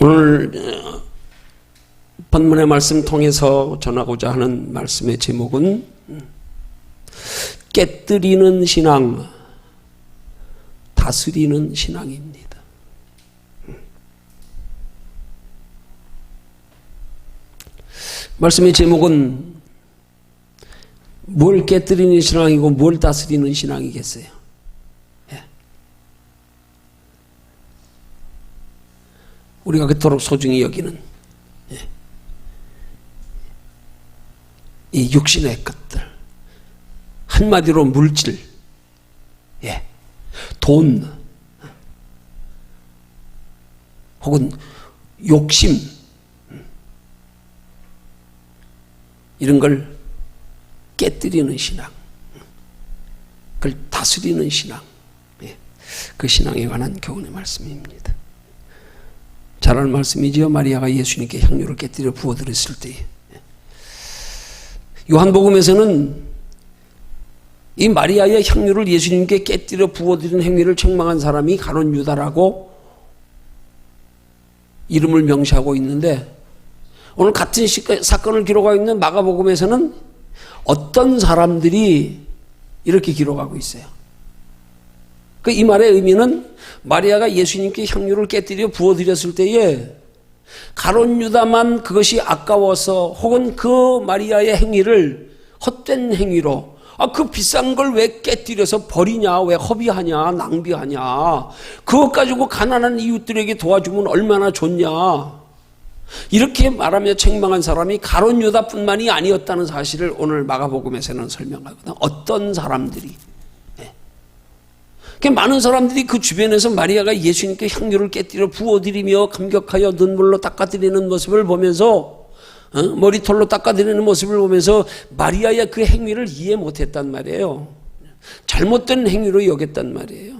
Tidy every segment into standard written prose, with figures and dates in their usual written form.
오늘 본문의 말씀 통해서 전하고자 하는 말씀의 제목은 깨뜨리는 신앙, 다스리는 신앙입니다. 말씀의 제목은 뭘 깨뜨리는 신앙이고 뭘 다스리는 신앙이겠어요? 우리가 그토록 소중히 여기는 이 육신의 것들, 한마디로 물질, 돈, 혹은 욕심, 이런 걸 깨뜨리는 신앙, 그걸 다스리는 신앙, 그 신앙에 관한 교훈의 말씀입니다. 잘 아는 말씀이지요. 마리아가 예수님께 향유를 깨뜨려 부어드렸을 때, 요한복음에서는 이 마리아의 향유를 예수님께 깨뜨려 부어드린 행위를 책망한 사람이 가룟 유다라고 이름을 명시하고 있는데, 오늘 같은 사건을 기록하고 있는 마가복음에서는 어떤 사람들이 이렇게 기록하고 있어요. 이 말의 의미는 마리아가 예수님께 향유를 깨뜨려 부어드렸을 때에 가룟 유다만 그것이 아까워서, 혹은 그 마리아의 행위를 헛된 행위로, 그 비싼 걸 왜 깨뜨려서 버리냐, 왜 허비하냐, 낭비하냐, 그것 가지고 가난한 이웃들에게 도와주면 얼마나 좋냐, 이렇게 말하며 책망한 사람이 가룟 유다뿐만이 아니었다는 사실을 오늘 마가복음에서는 설명하거든. 어떤 사람들이, 많은 사람들이 그 주변에서 마리아가 예수님께 향유를 깨뜨려 부어드리며 감격하여 눈물로 닦아드리는 모습을 보면서, 머리털로 닦아드리는 모습을 보면서 마리아의 그 행위를 이해 못했단 말이에요. 잘못된 행위로 여겼단 말이에요.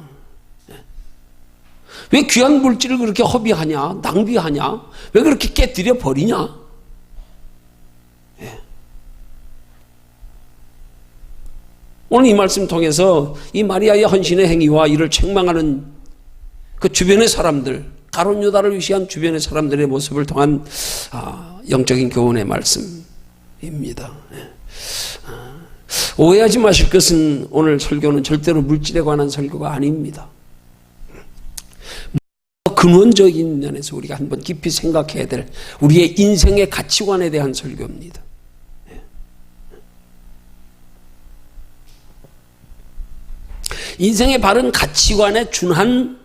왜 귀한 물질을 그렇게 허비하냐, 낭비하냐, 왜 그렇게 깨뜨려 버리냐. 오늘 이 말씀 통해서 이 마리아의 헌신의 행위와 이를 책망하는 그 주변의 사람들, 가룟 유다를 위시한 주변의 사람들의 모습을 통한 영적인 교훈의 말씀입니다. 오해하지 마실 것은, 오늘 설교는 절대로 물질에 관한 설교가 아닙니다. 근원적인 면에서 우리가 한번 깊이 생각해야 될 우리의 인생의 가치관에 대한 설교입니다. 인생의 바른 가치관에 준한,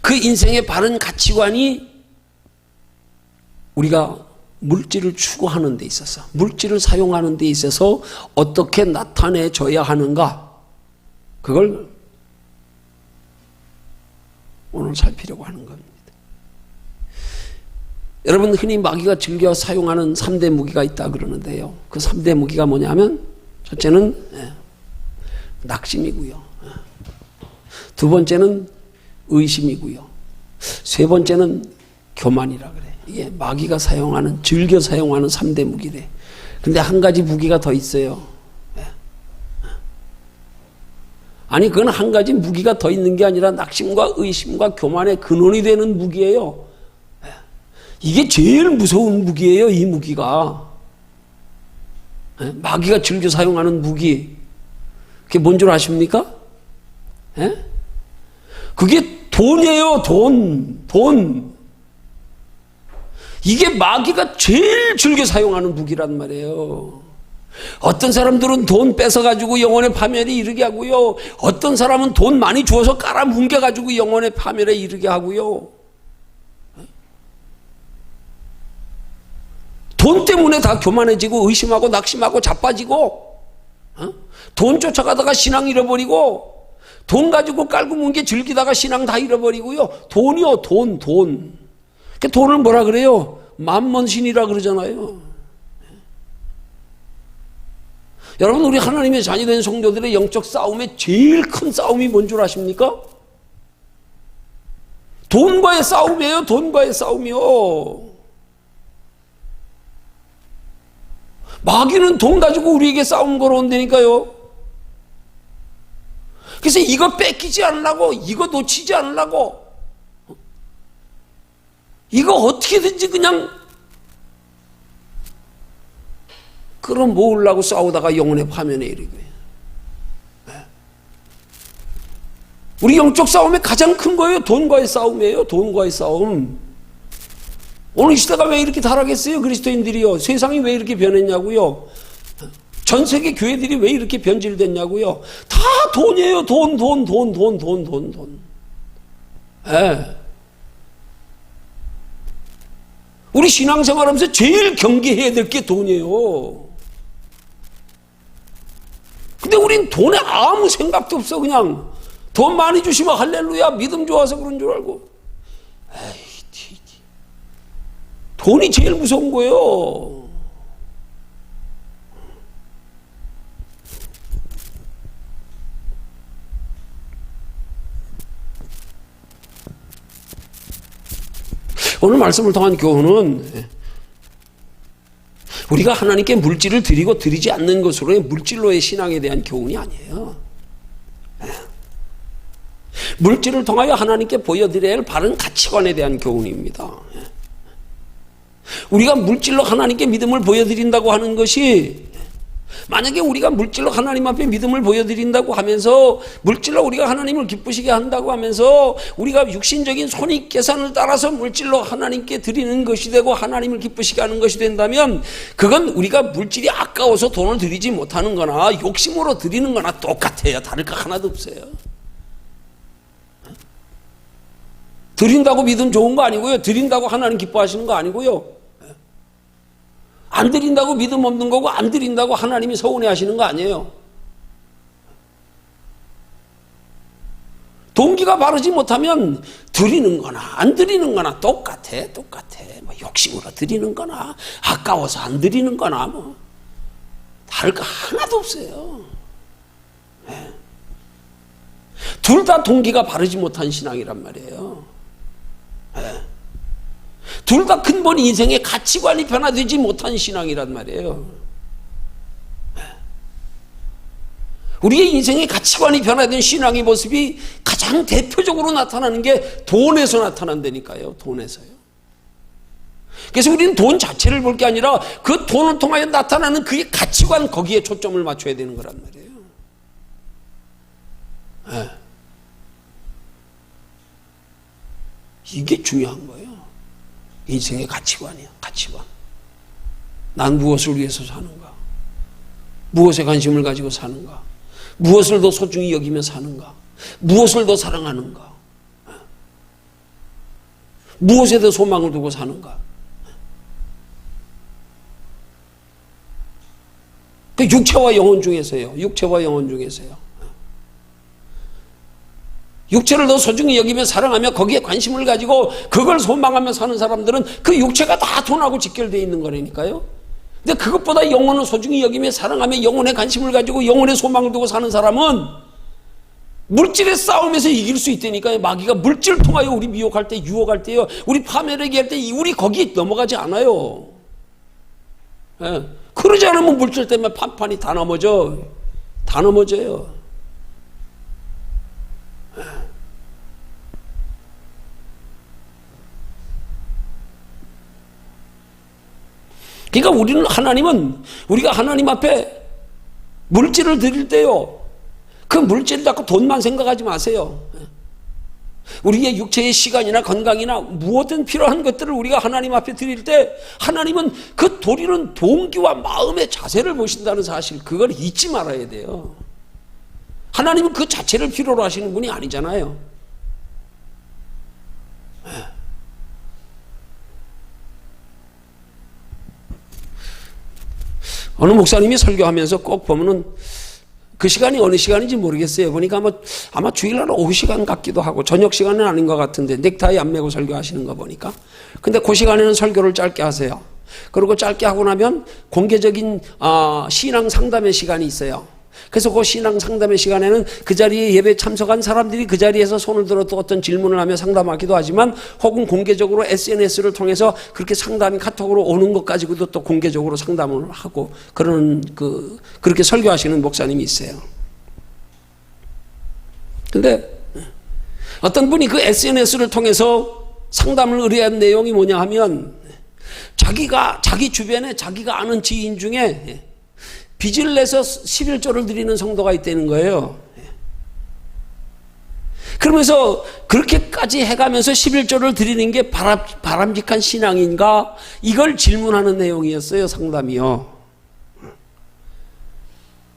그 인생의 바른 가치관이 우리가 물질을 추구하는 데 있어서, 물질을 사용하는 데 있어서 어떻게 나타내줘야 하는가, 그걸 오늘 살피려고 하는 겁니다. 여러분, 흔히 마귀가 즐겨 사용하는 3대 무기가 있다 그러는데요. 그 3대 무기가 뭐냐면, 첫째는 낙심이고요. 두 번째는 의심이고요. 세 번째는 교만이라 그래. 이게 마귀가 사용하는, 즐겨 사용하는 3대 무기래. 근데 한 가지 무기가 더 있어요. 아니, 그건 한 가지 무기가 더 있는 게 아니라 낙심과 의심과 교만의 근원이 되는 무기예요. 이게 제일 무서운 무기예요, 이 무기가. 마귀가 즐겨 사용하는 무기. 그게 뭔 줄 아십니까? 그게 돈이에요, 돈. 이게 마귀가 제일 즐겨 사용하는 무기란 말이에요. 어떤 사람들은 돈 뺏어가지고 영혼의 파멸에 이르게 하고요. 어떤 사람은 돈 많이 주어서 깔아뭉개가지고 영혼의 파멸에 이르게 하고요. 돈 때문에 다 교만해지고 의심하고 낙심하고 자빠지고, 돈 쫓아가다가 신앙 잃어버리고, 돈 가지고 깔고 뭉개 즐기다가 신앙 다 잃어버리고요. 돈이요, 돈. 그 돈을 뭐라 그래요? 만몬신이라 그러잖아요. 여러분, 우리 하나님의 자녀된 성도들의 영적 싸움의 제일 큰 싸움이 뭔 줄 아십니까? 돈과의 싸움이에요. 돈과의 싸움이요. 마귀는 돈 가지고 우리에게 싸움 걸어온다니까요. 그래서 이거 뺏기지 않으려고, 이거 놓치지 않으려고, 이거 어떻게든지 그냥 그럼 모으려고 싸우다가 영혼의 파면에 이르고요. 우리 영적 싸움의 가장 큰 거예요. 돈과의 싸움이에요. 돈과의 싸움. 오늘 시대가 왜 이렇게 타락했어요? 그리스도인들이요. 세상이 왜 이렇게 변했냐고요. 전 세계 교회들이 왜 이렇게 변질됐냐고요. 다 돈이에요. 돈. 예. 우리 신앙생활하면서 제일 경계해야 될 게 돈이에요. 근데 우린 돈에 아무 생각도 없어. 그냥 돈 많이 주시면 할렐루야 믿음 좋아서 그런 줄 알고. 에이, 돈이 제일 무서운 거예요. 오늘 말씀을 통한 교훈은 우리가 하나님께 물질을 드리고 드리지 않는 것으로의 물질로의 신앙에 대한 교훈이 아니에요. 물질을 통하여 하나님께 보여드려야 할 바른 가치관에 대한 교훈입니다. 우리가 물질로 하나님께 믿음을 보여드린다고 하는 것이, 만약에 우리가 물질로 하나님 앞에 믿음을 보여드린다고 하면서, 물질로 우리가 하나님을 기쁘시게 한다고 하면서 우리가 육신적인 손익 계산을 따라서 물질로 하나님께 드리는 것이 되고 하나님을 기쁘시게 하는 것이 된다면, 그건 우리가 물질이 아까워서 돈을 드리지 못하는 거나 욕심으로 드리는 거나 똑같아요. 다를 거 하나도 없어요. 드린다고 믿음 좋은 거 아니고요. 드린다고 하나님 기뻐하시는 거 아니고요. 안 드린다고 믿음 없는 거고, 안 드린다고 하나님이 서운해 하시는 거 아니에요. 동기가 바르지 못하면 드리는 거나 안 드리는 거나 똑같아. 뭐 욕심으로 드리는 거나 아까워서 안 드리는 거나 뭐 다를 거 하나도 없어요. 둘 다 동기가 바르지 못한 신앙이란 말이에요. 둘 다 근본 인생의 가치관이 변화되지 못한 신앙이란 말이에요. 우리의 인생의 가치관이 변화된 신앙의 모습이 가장 대표적으로 나타나는 게 돈에서 나타난다니까요. 돈에서요. 그래서 우리는 돈 자체를 볼 게 아니라 그 돈을 통하여 나타나는 그의 가치관, 거기에 초점을 맞춰야 되는 거란 말이에요. 이게 중요한 거예요. 인생의 가치관이야. 가치관. 난 무엇을 위해서 사는가? 무엇에 관심을 가지고 사는가? 무엇을 더 소중히 여기며 사는가? 무엇을 더 사랑하는가? 무엇에 더 소망을 두고 사는가? 그 육체와 영혼 중에서요. 육체와 영혼 중에서요. 육체를 더 소중히 여기며 사랑하며 거기에 관심을 가지고 그걸 소망하며 사는 사람들은 그 육체가 다 돈하고 직결되어 있는 거라니까요. 근데 그것보다 영혼을 소중히 여기며 사랑하며 영혼에 관심을 가지고 영혼에 소망을 두고 사는 사람은 물질의 싸움에서 이길 수 있다니까요. 마귀가 물질을 통하여 우리 미혹할 때, 유혹할 때요, 우리 파멸하게 할 때 우리 거기에 넘어가지 않아요. 그러지 않으면 물질 때문에 판판이 다 넘어져요. 그러니까 우리가 하나님 앞에 물질을 드릴 때요, 그 물질을 자꾸 돈만 생각하지 마세요. 우리의 육체의 시간이나 건강이나 무엇든 필요한 것들을 우리가 하나님 앞에 드릴 때 하나님은 그 드리는 동기와 마음의 자세를 보신다는 사실, 그걸 잊지 말아야 돼요. 하나님은 그 자체를 필요로 하시는 분이 아니잖아요. 어느 목사님이 설교하면서 꼭 보면은 그 시간이 어느 시간인지 모르겠어요. 보니까 아마 주일날 오후 시간 같기도 하고 저녁 시간은 아닌 것 같은데 넥타이 안 매고 설교하시는 거 보니까. 근데 그 시간에는 설교를 짧게 하세요. 그리고 짧게 하고 나면 공개적인 신앙 상담의 시간이 있어요. 그래서 그 신앙 상담의 시간에는 그 자리에 예배에 참석한 사람들이 그 자리에서 손을 들어 또 어떤 질문을 하며 상담하기도 하지만, 혹은 공개적으로 SNS를 통해서 그렇게 상담이 카톡으로 오는 것 가지고도 또 공개적으로 상담을 하고 그렇게 설교하시는 목사님이 있어요. 근데 어떤 분이 그 SNS를 통해서 상담을 의뢰한 내용이 뭐냐 하면 자기 주변에 자기가 아는 지인 중에 빚을 내서 11조를 드리는 성도가 있다는 거예요. 그러면서 그렇게까지 해가면서 11조를 드리는 게 바람직한 신앙인가? 이걸 질문하는 내용이었어요, 상담이요.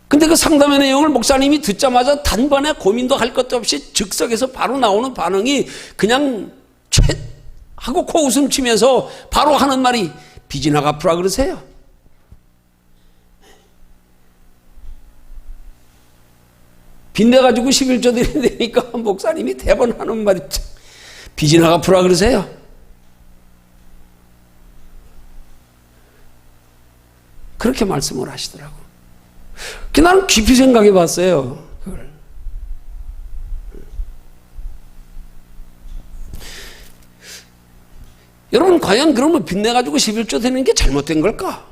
근데 그 상담의 내용을 목사님이 듣자마자 단번에 고민도 할 것도 없이 즉석에서 바로 나오는 반응이 그냥 하고 코웃음 치면서 바로 하는 말이 빚이나 갚으라 그러세요. 빚내가지고 11조 드린다니까 목사님이 대번 하는 말이 빚이나 갚으라 그러세요. 그렇게 말씀을 하시더라고. 나는 깊이 생각해 봤어요. 그걸. 여러분 과연 그러면 빚내가지고 11조 되는 게 잘못된 걸까?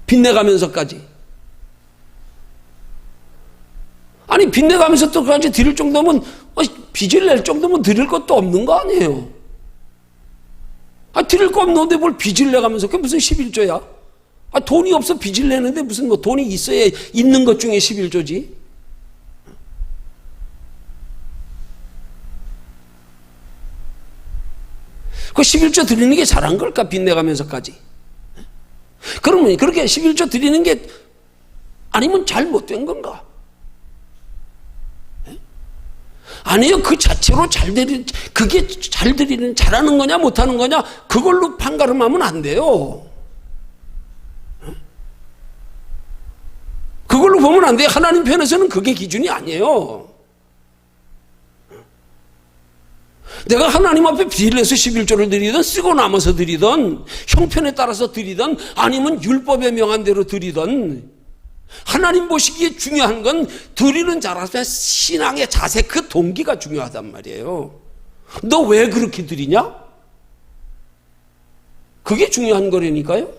빚내가면서까지. 아니 빚내가면서 또 그까지 드릴 정도면 빚을 낼 정도면 드릴 것도 없는 거 아니에요. 드릴 거 없는데 뭘 빚을 내가면서 그게 무슨 11조야? 돈이 없어 빚을 내는데 무슨 뭐 돈이 있어야 있는 것 중에 11조지. 그 11조 드리는 게 잘한 걸까? 빚내가면서까지. 그러면 그렇게 11조 드리는 게 아니면 잘못된 건가? 아니요, 그 자체로 그게 잘 드리는, 잘하는 거냐, 못하는 거냐, 그걸로 판가름하면 안 돼요. 그걸로 보면 안 돼요. 하나님 편에서는 그게 기준이 아니에요. 내가 하나님 앞에 빚을 내서 11조를 드리든, 쓰고 남아서 드리든, 형편에 따라서 드리든, 아니면 율법에 명한 대로 드리든, 하나님 보시기에 중요한 건 드리는 자라서 신앙의 자세, 그 동기가 중요하단 말이에요. 너 왜 그렇게 드리냐? 그게 중요한 거라니까요.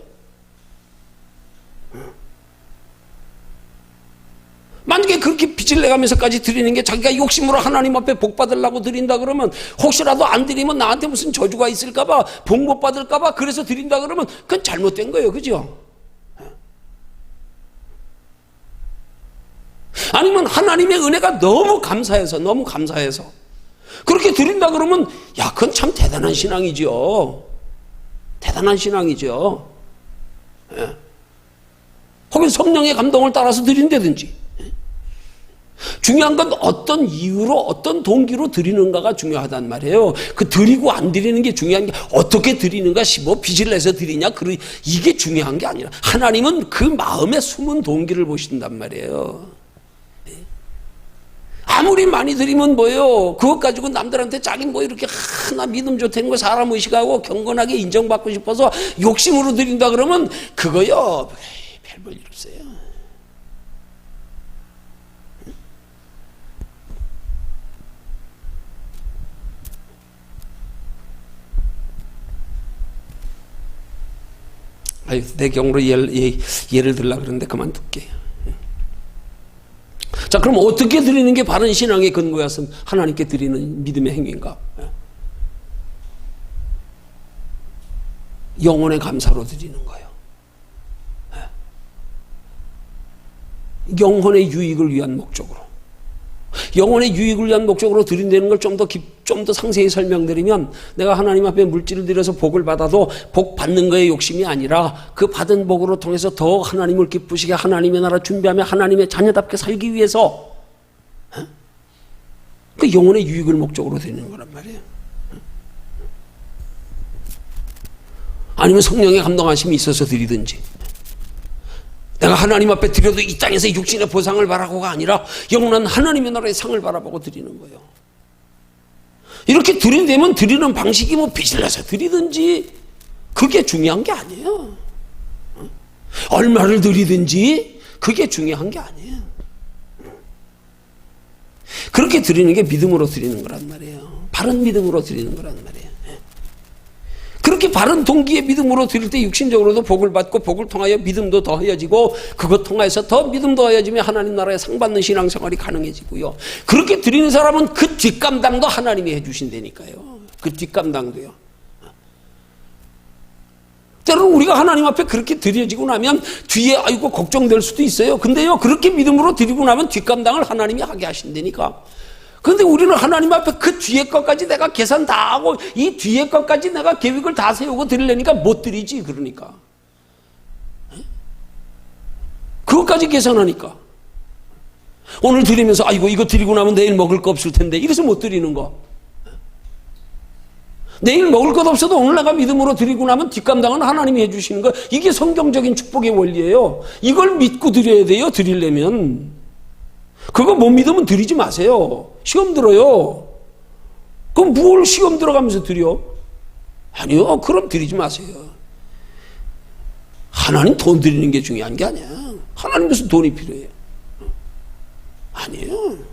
만약에 그렇게 빚을 내가면서까지 드리는 게 자기가 욕심으로 하나님 앞에 복 받으려고 드린다 그러면, 혹시라도 안 드리면 나한테 무슨 저주가 있을까봐, 복 못 받을까봐 그래서 드린다 그러면 그건 잘못된 거예요. 그죠? 아니면 하나님의 은혜가 너무 감사해서 그렇게 드린다 그러면 그건 참 대단한 신앙이죠. 대단한 신앙이죠. 혹은 성령의 감동을 따라서 드린다든지. 중요한 건 어떤 이유로, 어떤 동기로 드리는가가 중요하단 말이에요. 그 드리고 안 드리는 게 중요한 게, 어떻게 드리는가, 뭐 빚을 내서 드리냐, 이게 중요한 게 아니라 하나님은 그 마음의 숨은 동기를 보신단 말이에요. 아무리 많이 드리면 뭐예요? 그것 가지고 남들한테 자기 뭐 이렇게 나 믿음 좋다는 거 사람 의식하고 경건하게 인정받고 싶어서 욕심으로 드린다 그러면 그거요, 별 볼 일 없어요. 내 경우로 예를 들려고 그러는데 그만둘게요. 자, 그럼 어떻게 드리는 게 바른 신앙의 근거여서 하나님께 드리는 믿음의 행위인가? 영혼의 감사로 드리는 거예요. 영혼의 유익을 위한 목적으로. 영혼의 유익을 위한 목적으로 드린다는 걸 좀 더 상세히 설명드리면, 내가 하나님 앞에 물질을 드려서 복을 받아도 복 받는 거에 욕심이 아니라 그 받은 복으로 통해서 더 하나님을 기쁘시게 하나님의 나라 준비하며 하나님의 자녀답게 살기 위해서 그 영혼의 유익을 목적으로 드리는 거란 말이에요. 아니면 성령의 감동하심이 있어서 드리든지, 내가 하나님 앞에 드려도 이 땅에서 육신의 보상을 바라고가 아니라 영원한 하나님의 나라의 상을 바라보고 드리는 거예요. 이렇게 드린다면 드리는 방식이 뭐 빚을 내서 드리든지 그게 중요한 게 아니에요. 얼마를 드리든지 그게 중요한 게 아니에요. 그렇게 드리는 게 믿음으로 드리는 거란 말이에요. 바른 믿음으로 드리는 거란 말이에요. 그렇게 바른 동기의 믿음으로 드릴 때 육신적으로도 복을 받고 복을 통하여 믿음도 더해지고 그것 통해서 더 믿음 더해지며 하나님 나라에 상 받는 신앙생활이 가능해지고요. 그렇게 드리는 사람은 그 뒷감당도 하나님이 해주신다니까요. 그 뒷감당도요. 때로는 우리가 하나님 앞에 그렇게 드려지고 나면 뒤에 아이고 걱정될 수도 있어요. 근데요, 그렇게 믿음으로 드리고 나면 뒷감당을 하나님이 하게 하신다니까. 근데 우리는 하나님 앞에 그 뒤에 것까지 내가 계산 다 하고 이 뒤에 것까지 내가 계획을 다 세우고 드리려니까 못 드리지. 그러니까 그것까지 계산하니까 오늘 드리면서 아이고 이거 드리고 나면 내일 먹을 거 없을 텐데 이래서 못 드리는 거. 내일 먹을 것 없어도 오늘 내가 믿음으로 드리고 나면 뒷감당은 하나님이 해주시는 거. 이게 성경적인 축복의 원리예요. 이걸 믿고 드려야 돼요. 드리려면. 그거 못 믿으면 드리지 마세요. 시험 들어요. 그럼 뭘 시험 들어가면서 드려? 아니요. 그럼 드리지 마세요. 하나님 돈 드리는 게 중요한 게 아니야. 하나님 무슨 돈이 필요해요? 아니에요.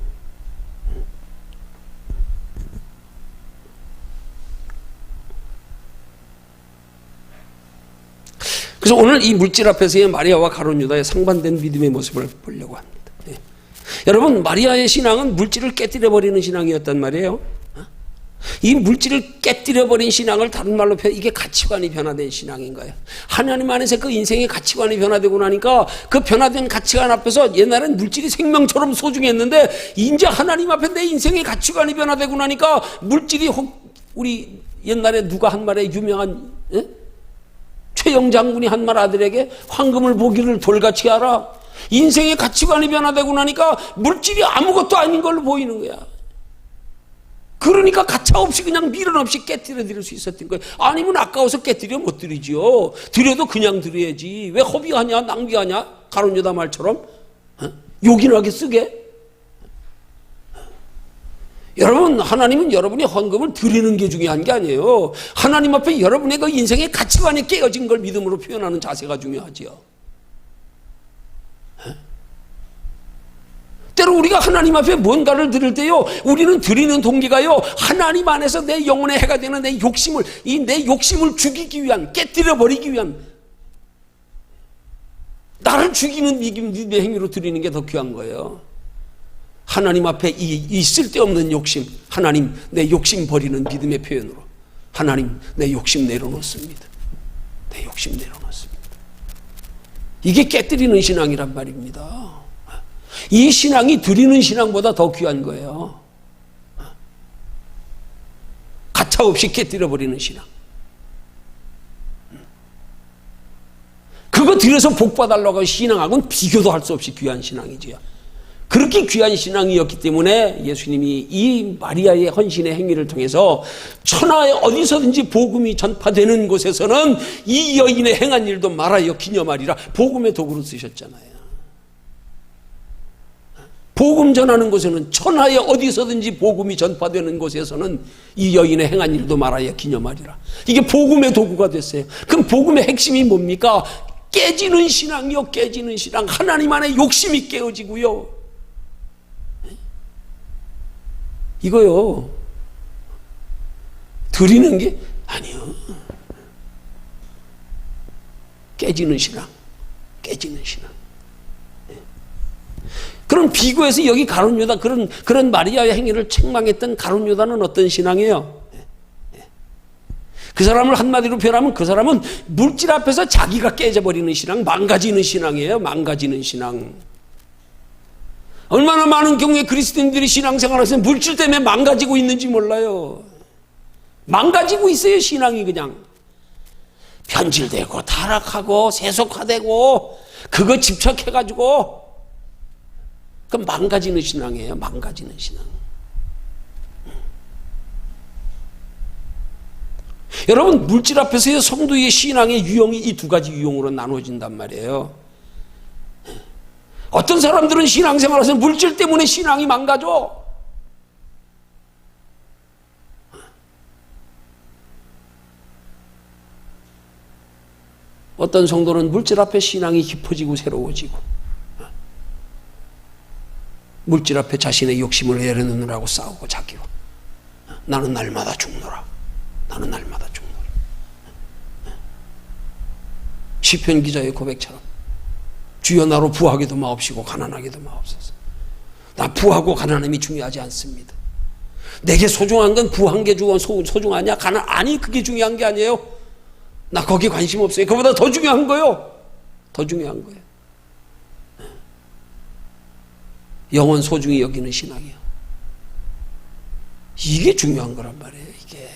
그래서 오늘 이 물질 앞에서의 마리아와 가룟 유다의 상반된 믿음의 모습을 보려고 합니다. 예. 여러분, 마리아의 신앙은 물질을 깨뜨려버리는 신앙이었단 말이에요. 이 물질을 깨뜨려버린 신앙을 다른 말로 표현, 이게 가치관이 변화된 신앙인 거예요. 하나님 안에서 그 인생의 가치관이 변화되고 나니까 그 변화된 가치관 앞에서 옛날엔 물질이 생명처럼 소중했는데 이제 하나님 앞에 내 인생의 가치관이 변화되고 나니까 물질이 우리 옛날에 누가 한 말에 유명한 최영 장군이 한 말 아들에게 황금을 보기를 돌같이 하라. 인생의 가치관이 변화되고 나니까 물질이 아무것도 아닌 걸로 보이는 거야. 그러니까 가차없이 그냥 미련 없이 깨뜨려 드릴 수 있었던 거예요. 아니면 아까워서 깨뜨려 못 드리지요. 드려도 그냥 드려야지. 왜 허비하냐 낭비하냐 가룟 유다 말처럼 요긴하게 쓰게. 여러분, 하나님은 여러분이 헌금을 드리는 게 중요한 게 아니에요. 하나님 앞에 여러분의 그 인생의 가치관이 깨어진 걸 믿음으로 표현하는 자세가 중요하지요. 때로 우리가 하나님 앞에 뭔가를 드릴 때요, 우리는 드리는 동기가요, 하나님 안에서 내 영혼의 해가 되는 내 욕심을 죽이기 위한, 깨뜨려 버리기 위한, 나를 죽이는 믿음의 행위로 드리는 게 더 귀한 거예요. 하나님 앞에 이 쓸데없는 욕심, 하나님 내 욕심 버리는 믿음의 표현으로, 하나님 내 욕심 내려놓습니다. 내 욕심 내려놓습니다. 이게 깨뜨리는 신앙이란 말입니다. 이 신앙이 드리는 신앙보다 더 귀한 거예요. 가차없이 깨뜨려버리는 신앙. 그거 드려서 복 봐달라고 신앙하고는 비교도 할 수 없이 귀한 신앙이지요. 그렇게 귀한 신앙이었기 때문에 예수님이 이 마리아의 헌신의 행위를 통해서 천하에 어디서든지 복음이 전파되는 곳에서는 이 여인의 행한 일도 말하여 기념하리라. 복음의 도구로 쓰셨잖아요. 복음 전하는 곳에는, 천하에 어디서든지 복음이 전파되는 곳에서는 이 여인의 행한 일도 말하여 기념하리라. 이게 복음의 도구가 됐어요. 그럼 복음의 핵심이 뭡니까? 깨지는 신앙이요, 깨지는 신앙. 하나님 안에 욕심이 깨어지고요. 이거요, 드리는 게 아니요. 깨지는 신앙, 깨지는 신앙. 그럼 비교해서 여기 가룟 유다, 그런 마리아의 행위를 책망했던 가룟 유다는 어떤 신앙이에요? 그 사람을 한마디로 표현하면 그 사람은 물질 앞에서 자기가 깨져버리는 신앙, 망가지는 신앙이에요. 망가지는 신앙. 얼마나 많은 경우에 그리스도인들이 신앙생활에서 물질 때문에 망가지고 있는지 몰라요. 망가지고 있어요. 신앙이 그냥 변질되고 타락하고 세속화되고 그거 집착해가지고 그 망가지는 신앙이에요. 망가지는 신앙. 여러분, 물질 앞에서의 성도의 신앙의 유형이 이 두 가지 유형으로 나눠진단 말이에요. 어떤 사람들은 신앙생활에서 물질 때문에 신앙이 망가져. 어떤 성도는 물질 앞에 신앙이 깊어지고 새로워지고, 물질 앞에 자신의 욕심을 내려놓느라고 싸우고 자기로 나는 날마다 죽노라. 나는 날마다 죽노라. 시편 기자의 고백처럼 주여 나로 부하게도 마옵시고 가난하게도 마옵소서. 나 부하고 가난함이 중요하지 않습니다. 내게 소중한 건 부한 게 소중하냐 아니 그게 중요한 게 아니에요. 나 거기에 관심 없어요. 그보다 더 중요한 거요. 더 중요한 거예요. 영원 소중히 여기는 신앙이요. 이게 중요한 거란 말이에요. 이게.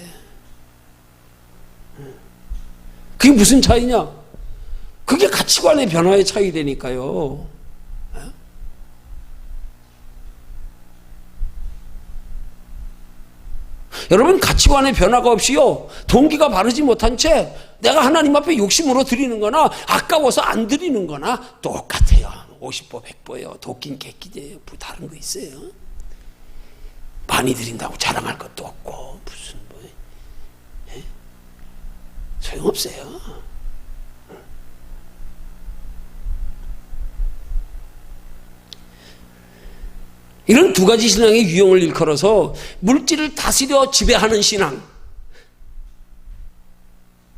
그게 무슨 차이냐? 그게 가치관의 변화의 차이 되니까요. 여러분 가치관의 변화가 없이요 동기가 바르지 못한 채 내가 하나님 앞에 욕심으로 드리는 거나 아까워서 안 드리는 거나 똑같아요. 50보 100보예요. 도끼는 개끼예요. 뭐 다른 거 있어요? 많이 드린다고 자랑할 것도 없고 무슨 뭐 소용없어요. 이런 두 가지 신앙의 유형을 일컬어서 물질을 다스려 지배하는 신앙,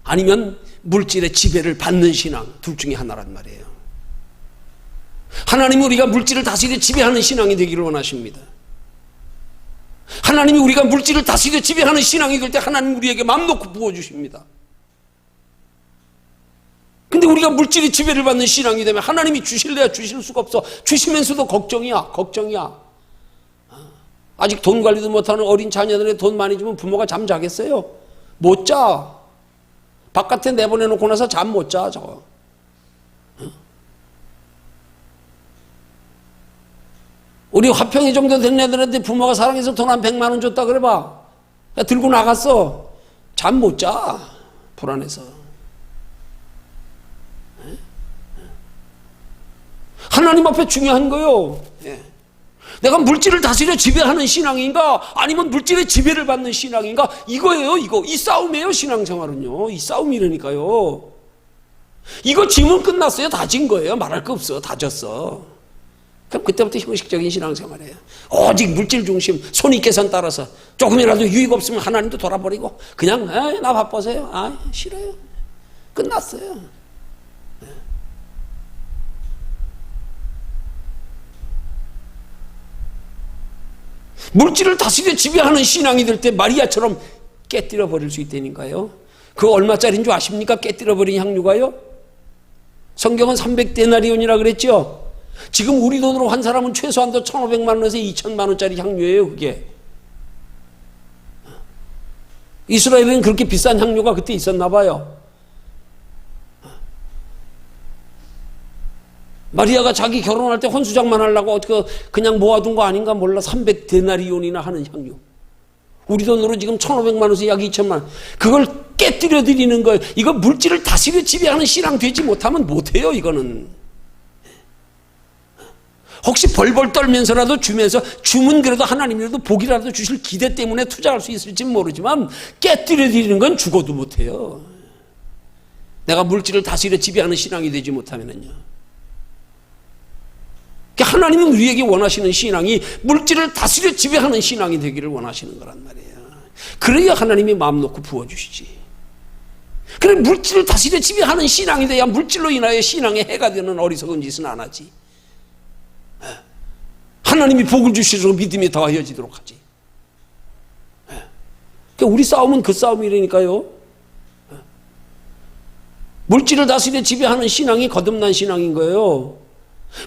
아니면 물질의 지배를 받는 신앙, 둘 중에 하나란 말이에요. 하나님은 우리가 물질을 다스려 지배하는 신앙이 되기를 원하십니다. 하나님이 우리가 물질을 다스려 지배하는 신앙이 될 때 하나님 우리에게 마음 놓고 부어주십니다. 근데 우리가 물질의 지배를 받는 신앙이 되면 하나님이 주실래야 주실 수가 없어. 주시면서도 걱정이야. 아직 돈 관리도 못하는 어린 자녀들의 돈 많이 주면 부모가 잠 자겠어요? 못 자. 바깥에 내보내놓고 나서 잠 못 자, 저거. 우리 화평이 정도 된 애들한테 부모가 사랑해서 돈 한 100만 원 줬다 그래봐. 들고 나갔어. 잠 못 자. 불안해서. 하나님 앞에 중요한 거요. 내가 물질을 다스려 지배하는 신앙인가 아니면 물질의 지배를 받는 신앙인가 이거예요. 이 싸움이에요. 신앙생활은요. 이 싸움이라니까요. 이거 지면 끝났어요. 다 진 거예요. 말할 거 없어. 다 졌어. 그럼 그때부터 형식적인 신앙생활이에요. 오직 물질 중심, 손익계산 따라서 조금이라도 유익 없으면 하나님도 돌아버리고 그냥 나 바빠서요. 싫어요. 끝났어요. 물질을 다스려 지배하는 신앙이 될 때 마리아처럼 깨뜨려 버릴 수 있다니까요. 그거 얼마짜리인 줄 아십니까? 깨뜨려 버린 향유가요. 성경은 300데나리온이라 그랬죠. 지금 우리 돈으로 한 사람은 최소한도 1,500만 원에서 2,000만 원짜리 향유예요. 그게. 이스라엘에는 그렇게 비싼 향유가 그때 있었나 봐요. 마리아가 자기 결혼할 때 혼수장만 하려고 그냥 모아둔 거 아닌가 몰라. 300데나리온이나 하는 향유. 우리 돈으로 지금 1,500만 원에서 약 2,000만 원. 그걸 깨뜨려 드리는 거예요. 이거 물질을 다스려 지배하는 신앙 되지 못하면 못해요. 이거는. 혹시 벌벌 떨면서라도 주면 그래도 하나님이라도 복이라도 주실 기대 때문에 투자할 수 있을지는 모르지만 깨뜨려 드리는 건 죽어도 못해요. 내가 물질을 다스려 지배하는 신앙이 되지 못하면요. 하나님은 우리에게 원하시는 신앙이 물질을 다스려 지배하는 신앙이 되기를 원하시는 거란 말이에요. 그래야 하나님이 마음 놓고 부어주시지. 그래 물질을 다스려 지배하는 신앙이 돼야 물질로 인하여 신앙에 해가 되는 어리석은 짓은 안 하지. 하나님이 복을 주시도록 믿음이 더하여지도록 하지. 그러니까 우리 싸움은 그 싸움이라니까요. 물질을 다스려 지배하는 신앙이 거듭난 신앙인 거예요.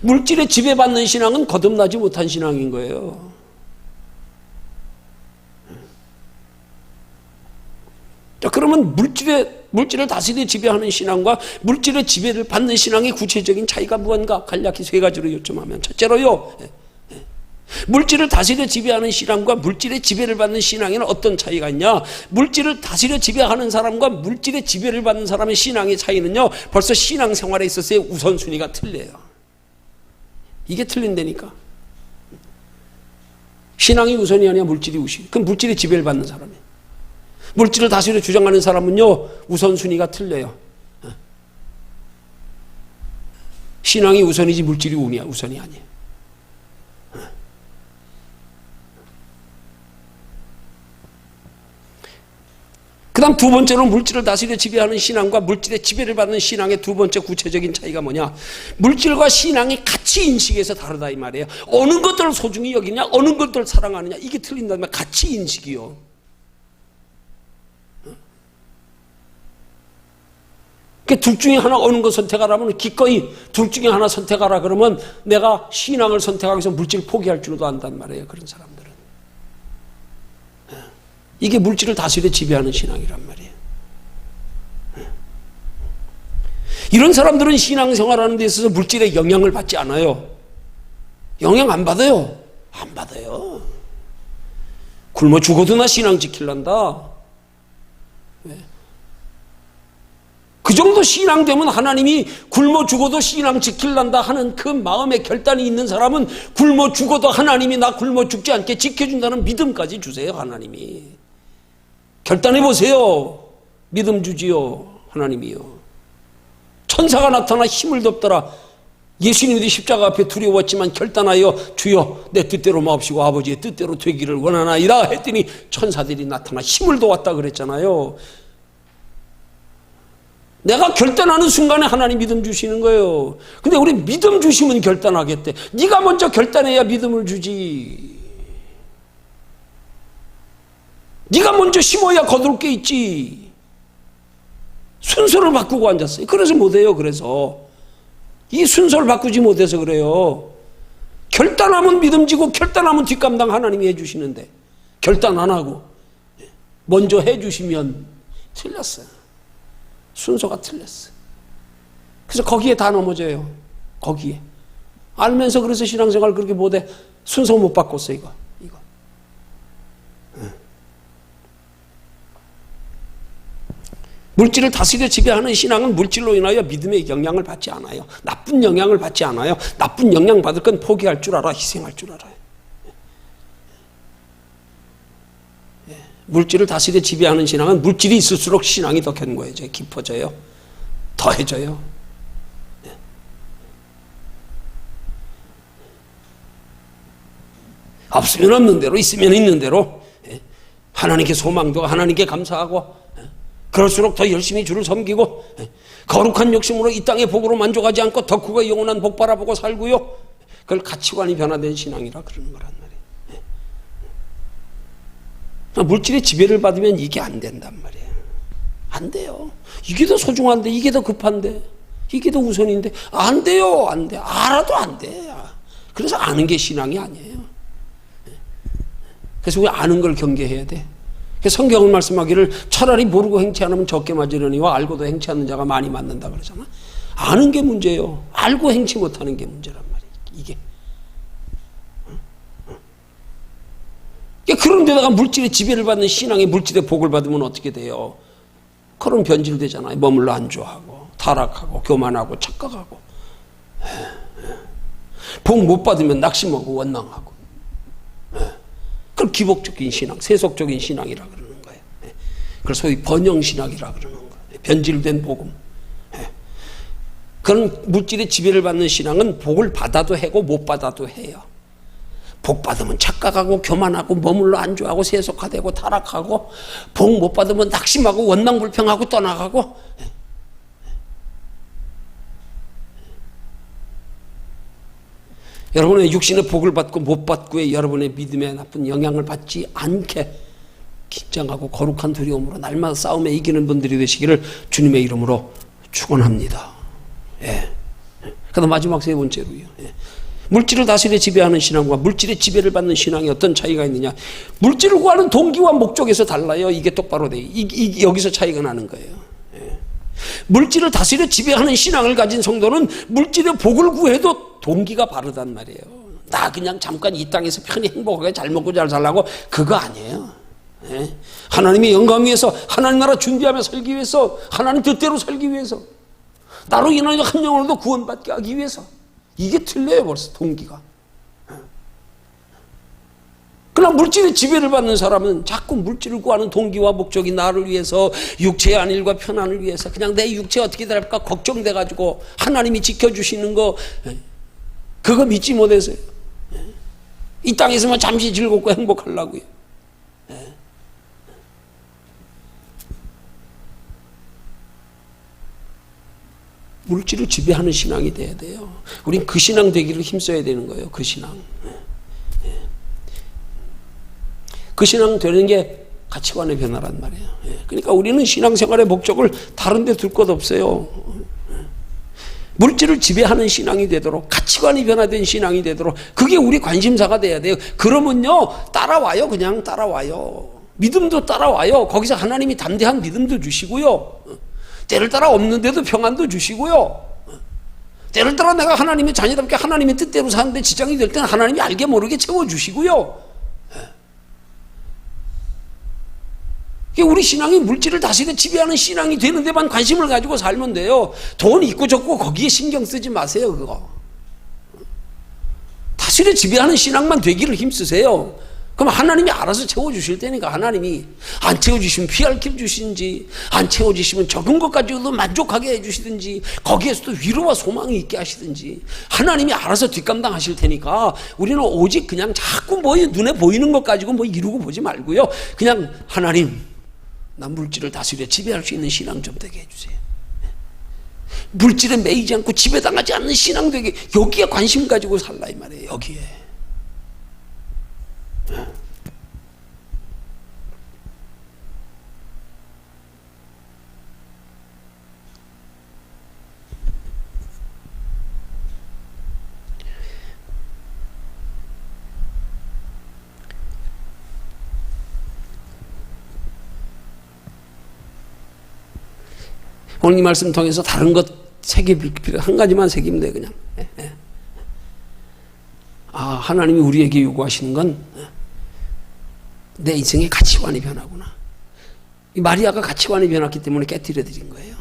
물질에 지배받는 신앙은 거듭나지 못한 신앙인 거예요. 자, 그러면 물질을 다스려 지배하는 신앙과 물질의 지배를 받는 신앙의 구체적인 차이가 무언가 간략히 세 가지로 요점하면, 첫째로요, 물질을 다스려 지배하는 신앙과 물질의 지배를 받는 신앙에는 어떤 차이가 있냐? 물질을 다스려 지배하는 사람과 물질의 지배를 받는 사람의 신앙의 차이는요, 벌써 신앙생활에 있어서의 우선순위가 틀려요. 이게 틀린다니까. 신앙이 우선이 아니야 물질이 우선. 그럼 물질의 지배를 받는 사람이에요. 물질을 다스려 주장하는 사람은요, 우선순위가 틀려요. 신앙이 우선이지 물질이 우선이 아니에요. 그 다음 두 번째로 물질을 다스려 지배하는 신앙과 물질의 지배를 받는 신앙의 두 번째 구체적인 차이가 뭐냐? 물질과 신앙이 가치 인식에서 다르다 이 말이에요. 어느 것들을 소중히 여기냐, 어느 것들을 사랑하느냐, 이게 틀린다는 말. 가치 인식이요. 둘 중에 하나 어느 것 선택하라면 기꺼이 둘 중에 하나 선택하라 그러면 내가 신앙을 선택하기 위해서 물질을 포기할 줄도 안단 말이에요. 그런 사람들은. 이게 물질을 다스려 지배하는 신앙이란 말이에요. 이런 사람들은 신앙생활하는 데 있어서 물질의 영향을 받지 않아요. 영향 안 받아요. 안 받아요. 굶어 죽어도 나 신앙 지킬란다. 왜? 그 정도 신앙 되면 하나님이 굶어 죽어도 신앙 지킬란다 하는 그 마음의 결단이 있는 사람은 굶어 죽어도 하나님이 나 굶어 죽지 않게 지켜준다는 믿음까지 주세요. 하나님이. 결단해 보세요. 믿음 주지요. 하나님이요. 천사가 나타나 힘을 덮더라. 예수님도 십자가 앞에 두려웠지만 결단하여 주여 내 뜻대로 마옵시고 아버지의 뜻대로 되기를 원하나이다 했더니 천사들이 나타나 힘을 도왔다 그랬잖아요. 내가 결단하는 순간에 하나님 믿음 주시는 거예요. 근데 우리 믿음 주시면 결단하겠대. 네가 먼저 결단해야 믿음을 주지. 네가 먼저 심어야 거둘 게 있지. 순서를 바꾸고 앉았어요. 그래서 못해요. 그래서 이 순서를 바꾸지 못해서 그래요. 결단하면 믿음지고 결단하면 뒷감당 하나님이 해주시는데 결단 안 하고 먼저 해주시면 틀렸어요. 순서가 틀렸어요. 그래서 거기에 다 넘어져요. 거기에. 알면서 그래서 신앙생활 그렇게 못해. 순서 못 바꿨어 이거. 물질을 다스려 지배하는 신앙은 물질로 인하여 믿음의 영향을 받지 않아요. 나쁜 영향을 받지 않아요. 나쁜 영향 받을 건 포기할 줄 알아. 희생할 줄 알아요. 물질을 다스려 지배하는 신앙은 물질이 있을수록 신앙이 더 견고해져요. 깊어져요. 더해져요. 없으면 없는 대로 있으면 있는 대로 하나님께 소망도 하나님께 감사하고 그럴수록 더 열심히 주를 섬기고 거룩한 욕심으로 이 땅의 복으로 만족하지 않고 덕후가 영원한 복 바라보고 살고요. 그걸 가치관이 변화된 신앙이라 그러는 거란 말이에요. 물질의 지배를 받으면 이게 안 된단 말이에요. 안 돼요. 이게 더 소중한데 이게 더 급한데 이게 더 우선인데 안 돼요. 안 돼. 알아도 안 돼. 그래서 아는 게 신앙이 아니에요. 그래서 우리 아는 걸 경계해야 돼. 성경은 말씀하기를 차라리 모르고 행치 않으면 적게 맞으려니와 알고도 행치 않는 자가 많이 맞는다 그러잖아. 아는 게 문제예요. 알고 행치 못하는 게 문제란 말이에요. 이게. 그런데다가 물질의 지배를 받는 신앙의 물질의 복을 받으면 어떻게 돼요? 그런 변질되잖아요. 머물러 안주하고 타락하고 교만하고 착각하고 복 못 받으면 낙심하고 원망하고 그걸 기복적인 신앙, 세속적인 신앙이라 그러는 거예요. 그걸 소위 번영신학이라 그러는 거예요. 변질된 복음. 그런 물질의 지배를 받는 신앙은 복을 받아도 해고 못 받아도 해요. 복 받으면 착각하고 교만하고 머물러 안주하고 세속화되고 타락하고 복 못 받으면 낙심하고 원망불평하고 떠나가고 여러분의 육신의 복을 받고 못 받고의 여러분의 믿음에 나쁜 영향을 받지 않게 긴장하고 거룩한 두려움으로 날마다 싸움에 이기는 분들이 되시기를 주님의 이름으로 축원합니다. 예. 그다음 마지막 세 번째로요. 예. 물질을 다스려 지배하는 신앙과 물질의 지배를 받는 신앙이 어떤 차이가 있느냐? 물질을 구하는 동기와 목적에서 달라요. 이게 똑바로 돼. 여기서 차이가 나는 거예요. 예. 물질을 다스려 지배하는 신앙을 가진 성도는 물질의 복을 구해도 동기가 바르단 말이에요. 나 그냥 잠깐 이 땅에서 편히 행복하게 잘 먹고 잘 살라고 그거 아니에요. 예? 하나님의 영광 위해서 하나님 나라 준비하며 살기 위해서 하나님 뜻대로 살기 위해서 나로 인하여 한 영혼도 구원받게 하기 위해서 이게 틀려요. 벌써 동기가. 그러나 물질의 지배를 받는 사람은 자꾸 물질을 구하는 동기와 목적이 나를 위해서 육체의 안일과 편안을 위해서 그냥 내 육체 어떻게 될까 걱정돼가지고 하나님이 지켜주시는 거 그거 믿지 못해서요. 이 땅에서만 잠시 즐겁고 행복하려고요. 물질을 지배하는 신앙이 돼야 돼요. 우린 그 신앙 되기를 힘써야 되는 거예요. 그 신앙. 그 신앙 되는 게 가치관의 변화란 말이에요. 그러니까 우리는 신앙생활의 목적을 다른 데 둘 것 없어요. 물질을 지배하는 신앙이 되도록, 가치관이 변화된 신앙이 되도록, 그게 우리 관심사가 돼야 돼요. 그러면요, 따라와요. 그냥 따라와요. 믿음도 따라와요. 거기서 하나님이 담대한 믿음도 주시고요. 때를 따라 없는데도 평안도 주시고요. 때를 따라 내가 하나님의 자녀답게 하나님의 뜻대로 사는데 지장이 될 때는 하나님이 알게 모르게 채워주시고요. 우리 신앙이 물질을 다스리고 지배하는 신앙이 되는 데만 관심을 가지고 살면 돼요. 돈 있고 적고 거기에 신경 쓰지 마세요. 그거 다스려 지배하는 신앙만 되기를 힘쓰세요. 그럼 하나님이 알아서 채워주실 테니까. 하나님이 안 채워주시면 피할 길 주시든지, 안 채워주시면 적은 것 가지고도 만족하게 해주시든지, 거기에서도 위로와 소망이 있게 하시든지 하나님이 알아서 뒷감당하실 테니까 우리는 오직 그냥 자꾸 뭐 눈에 보이는 것 가지고 뭐 이루고 보지 말고요, 그냥 하나님, 나 물질을 다스려 지배할 수 있는 신앙 좀 되게 해주세요. 물질에 매이지 않고 지배당하지 않는 신앙 되게, 여기에 관심 가지고 살라 이 말이에요. 여기에. 오늘 이 말씀 통해서 다른 것 새길 필요, 한 가지만 새기면 돼, 그냥. 하나님이 우리에게 요구하시는 건 내 인생의 가치관이 변하구나. 이 마리아가 가치관이 변했기 때문에 깨뜨려 드린 거예요.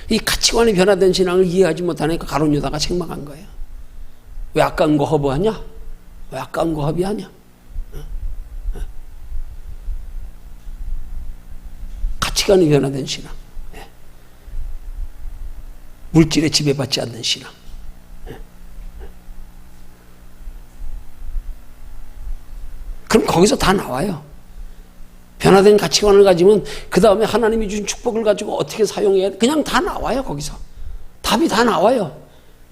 이 가치관이 변화된 신앙을 이해하지 못하니까 가룟 유다가 책망한 거예요. 왜 아까운 거 허브하냐? 왜 아까운 거 허비하냐? 가치관이 변화된 신앙. 물질에 지배받지 않는 신앙. 그럼 거기서 다 나와요. 변화된 가치관을 가지면 그 다음에 하나님이 주신 축복을 가지고 어떻게 사용해야 돼? 그냥 다 나와요. 거기서 답이 다 나와요.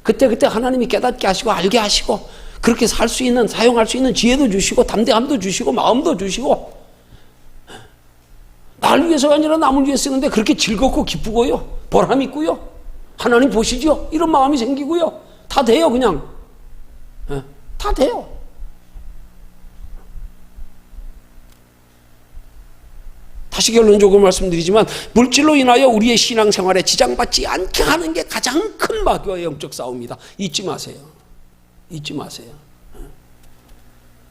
그때 하나님이 깨닫게 하시고 알게 하시고 그렇게 살 수 있는, 사용할 수 있는 지혜도 주시고 담대함도 주시고 마음도 주시고, 날 위해서가 아니라 남을 위해 쓰는데 그렇게 즐겁고 기쁘고요, 보람 있고요, 하나님 보시죠, 이런 마음이 생기고요, 다 돼요. 그냥 다 돼요. 다시 결론적으로 말씀드리지만, 물질로 인하여 우리의 신앙생활에 지장받지 않게 하는 게 가장 큰 마귀와의 영적 싸움이다. 잊지 마세요. 잊지 마세요.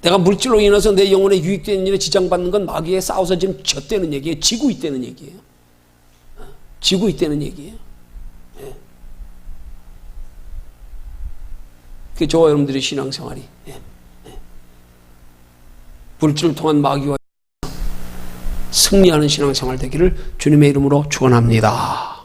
내가 물질로 인해서 내 영혼에 유익되는 일에 지장받는 건 마귀에 싸워서 지금 졌다는 얘기예요. 지고 있다는 얘기예요. 지고 있다는 얘기예요. 그게 저와 여러분들의 신앙생활이 물질을 통한 마귀와 승리하는 신앙생활 되기를 주님의 이름으로 축원합니다.